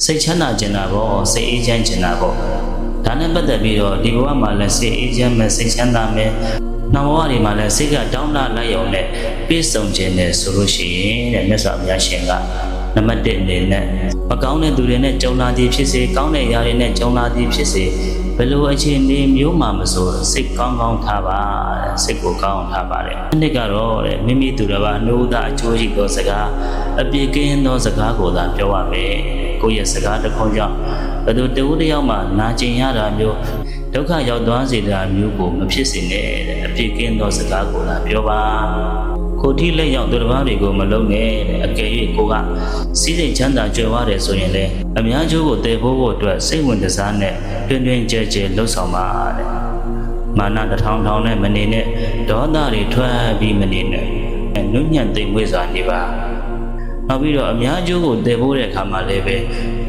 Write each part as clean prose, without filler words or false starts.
စိတ်ချမ်းသာခြင်းတာပေါ့စိတ်အေးချမ်းခြင်းတာပေါ့ဒါနဲ့ပတ်သက်ပြီးတော့ဒီဘဝမှာလည်းစိတ်အေးချမ်းမယ်စိတ်ချမ်းသာမယ်နောက်ဘဝတွေမှာလည်းစိတ်ကတောင်းတလိုက်ရုံနဲ့ပြည့်စုံခြင်းနဲ့ဆိုလို့ရှိရင်တဲ့မြတ်စွာဘုရားရှင်ကနံပါတ်1အနေနဲ့မကောင်းတဲ့သူတွေနဲ့ကြုံလာသည်ဖြစ်စေကောင်းတဲ့ຢာတွေနဲ့ကြုံလာသည်ဖြစ်စေဘယ်လိုအခြေအနေမျိုးမှမဆိုစိတ်ကောင်းကောင်းထားပါစိတ်ကိုကောင်းထားပါတယ်။နှစ်ကတော့တဲ့မိမိသူတစ်ပါးနှုတ်သားအကျိုးရှိသောစကားအပြည့်ကင်းသောစကားကိုသာပြောရမယ်။ကိုယ့်ရဲ့စကားတစ်ခုကြောင့်ဘယ်သူတဦးတစ်ယောက်မှနာကျင်ရတာမျိုးဒုက္ခရောက်သွားစေတာမျိုးကိုမဖြစ်စေနဲ့တဲ့အပြည့်ကင်းသောစကားကိုသာပြောပါ။ကိုတိလက်ရောက်သူတစ်ပါးတွေကိုမလုံးနဲ့တဲ့အကယ်၍ကိုကစီးစိမ်ချမ်းသာကြွယ်ဝတယ်ဆိုရင်လည်းအများကျိုးကိုတည်ဖို့အတွက်စိတ်ဝင်စားနဲ့တွင်တွင်ကြဲကြဲလှုပ်ဆောင်ပါတဲ့မာနတစ်ထောင်ထောင်နဲ့မနေနဲ့ဒေါသတွေထွက်ပြီးမနေနဲ့နုညံ့သိမ်မွေ့စွာနေပါနောက်ပြီးတော့အများကျိုးကိုတည်ဖို့တဲ့အခါမှာလည်းပဲ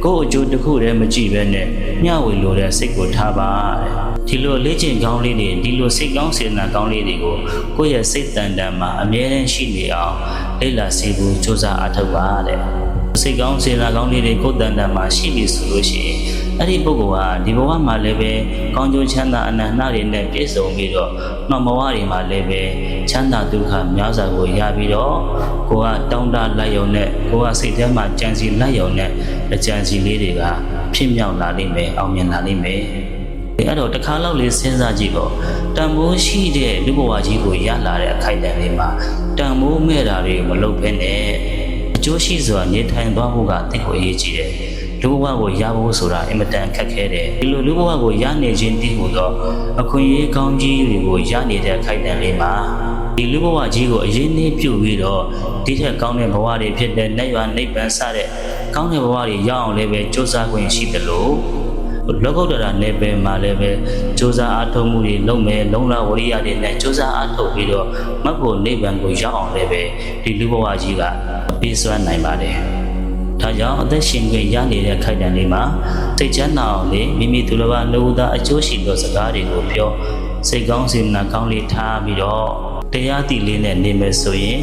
ကိုယ့်အကျိုးတစ်ခုတည်းမကြည့်ပဲနဲ့မျှဝေလိုတဲ့စိတ်ကိုထားပါတဲ့ဒီလိုလေ့ကျင့်ကောင်းလေးတွေဒီလိုစိတ်ကောင်းစေတနာကောင်းလေးတွေကိုကိုယ့်ရဲ့စိတ်တန်တန်မှာအမြဲတမ်းရှိနေအောင်လေ့လာစေဖို့ကြိုးစားအားထုတ်ပါတဲ့စိတ်ကောင်းစေတနာကောင်းလေးတွေကိုယ်တန်တန်မှာရှိပြီဆိုလို့ရှိရင်အဲ့ဒီပုဂ္ဂိုလ်ဟာဒီဘဝမှာလည်းပဲကောင်းကျိုးချမ်းသာအနန္တတွေနဲ့ပြည့်စုံပြီးတော့နောက်ဘဝတွေမှာလည်းပဲချမ်းသာဒုက္ခများစွာကိုရပြီးတော့ကိုကတောင်းတလိုက်ရုံနဲ့ကိုကစိတ်ထဲမှာကြံစီလိုက်ရုံနဲ့အကြံစီလေးတွေကဖြစ်မြောက်လာလိမ့်မယ်အောင်မြင်လာလိမ့်မယ်အဲ့တော့တစ်ခါလောက်လေးစဉ်းစားကြည့်ပေါ့တန်ဖိုးရှိတဲ့လူဘဝကြီးကိုရလာတဲ့အခိုက်အတန့်လေးမှာတန်ဖိုးမဲ့တာတွေမလုပ်ဘဲနဲ့အကျိုးရှိစွာနေထိုင်သွားဖို့ကတိတ်ကိုအရေးကြီးတယ်လူဘဝကိုရဖို့ဆိုတာအင်မတန်ခက်ခဲတယ်ဒီလိုလူဘဝကိုရနေခြင်းတည်ဖို့တော့အခွင့်အရေးကောင်းကြီးတွေကိုရနေတဲ့အခိုက်အတန့်လေးမှာဒီလူဘဝကြီးကိုအရင်နှိမ့်ပြုတ်ပြီးတော့ဒီထက်ကောင်းတဲ့ဘဝတွေဖြစ်တဲ့နတ်ရွာနိဗ္ဗာန်စတဲ့ကောင်းတဲ့ဘဝတွေရအောင်လည်းပဲစ조사ခွင့်ရှိတယ်လို့လောကုတ္တရာနယ်ပယ်မှာလည်းပဲစ조사အားထုတ်မှုတွေလုပ်မယ်လုံလဝရိယတွေနဲ့စ조사အားထုတ်ပြီးတော့မတ်ဖို့နိဗ္ဗာန်ကိုရောက်အောင်လည်းပဲဒီလူဘဝကြီးကပေးစွမ်းနိုင်ပါတယ်ဒါကြောင့်အသက်ရှင်ခွင့်ရနေတဲ့ခိုက်တန်လေးမှာစိတ်ချမ်းသာအောင်လေမိမိသူတစ်ပါးနှုတ်သားအကျိုးရှိသောစကားတွေကိုပြောစိတ်ကောင်းစေတနာကောင်းလေးထားပြီးတော့တရားသိလေးနဲ့နေမယ်ဆိုရင်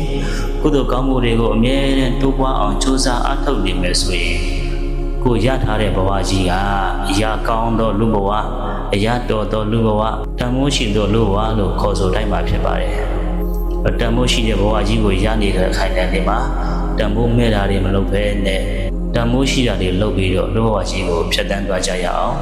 ကုသိုလ်ကောင်းမှုတွေကိုအမြဲတမ်းတိုးပွားအောင်ကြိုးစားအားထုတ်နေမယ်ဆိုရင်ကိုရထားတဲ့ဘဝကြီးကအရာကောင်းသောလူဘဝအရာတော်သောလူဘဝတန်မိုးရှိသောလူဘဝလို့ခေါ်ဆိုတိုင်းမှာဖြစ်ပါတယ်တန်မိုးရှိတဲ့ဘဝကြီးကိုရနေတဲ့အခိုင်အတန့်လေးမှာတန်ဖိုးမဲ့တာတွေမလုပ်ဘဲနဲ့တန်ဖိုးရှိတာတွေလုပ်ပြီးတော့လူဘဝကြီးကိုဖြတ်သန်းသွားကြရအောင်